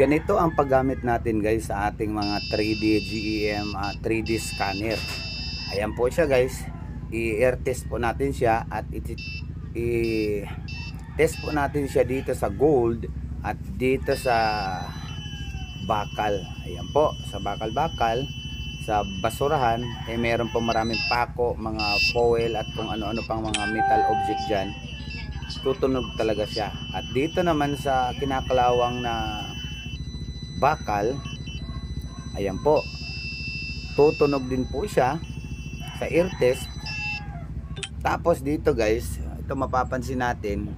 Ganito ang paggamit natin guys sa ating mga 3D GEM 3D scanner. Ayan po siya guys. I-air test po natin siya at i-test po natin siya dito sa gold at dito sa bakal. Ayan po, sa bakal-bakal, sa basurahan, meron po maraming pako, mga foil at kung ano-ano pang mga metal object dyan. Tutunog talaga siya. At dito naman sa kinakalawang na bakal, ayan po, tutunog din po siya sa air test. Tapos dito guys, ito mapapansin natin,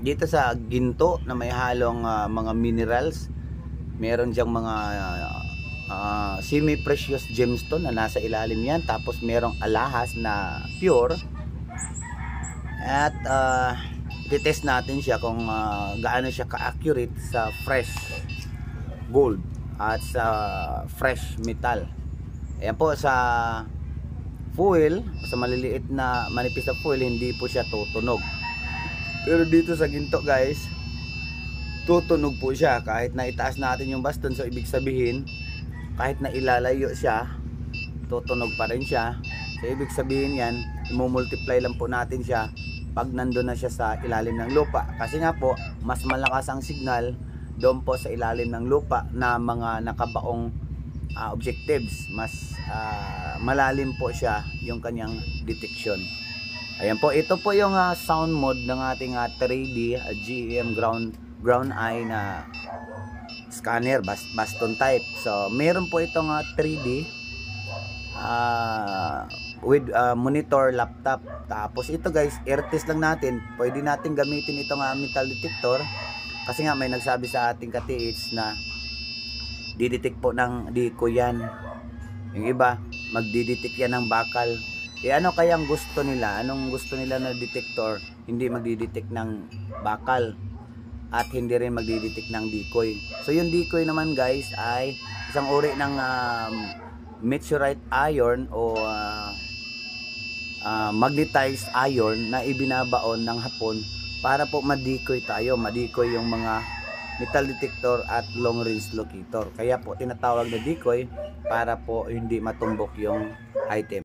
dito sa ginto na may halong mga minerals, meron diyang mga semi-precious gemstone na nasa ilalim yan. Tapos merong alahas na pure. At titest natin siya kung gaano siya ka-accurate sa fresh gold at sa fresh metal. Ayan po, sa foil, sa maliliit na manipis na foil, hindi po siya tutunog. Pero dito sa ginto guys, tutunog po siya kahit na itaas natin yung baston. So ibig sabihin, kahit na ilalayo siya, tutunog pa rin siya. So ibig sabihin yan, i-multiply lang po natin siya pag nandun na siya sa ilalim ng lupa. Kasi nga po, mas malakas ang signal doon po sa ilalim ng lupa na mga nakabaong objectives. Mas malalim po siya yung kanyang detection. Ayan po, ito po yung sound mode ng ating 3D GEM ground eye na scanner, baston type. So meron po itong 3D with monitor laptop. Tapos ito guys, air test lang natin. Pwede natin gamitin itong metal detector kasi nga may nagsabi sa ating ka-TH na didetect po ng decoy yan. Yung iba, magdidetect yan ng bakal. Ano kayang gusto nila? Anong gusto nila na detector? Hindi magdidetect ng bakal at hindi rin magdidetect ng decoy. So yung decoy naman guys ay isang uri ng meteorite iron o magnetized iron na ibinabaon ng hapon para po ma-decoy tayo, ma-decoy yung mga metal detector at long range locator. Kaya po tinatawag na decoy para po hindi matumbok yung item.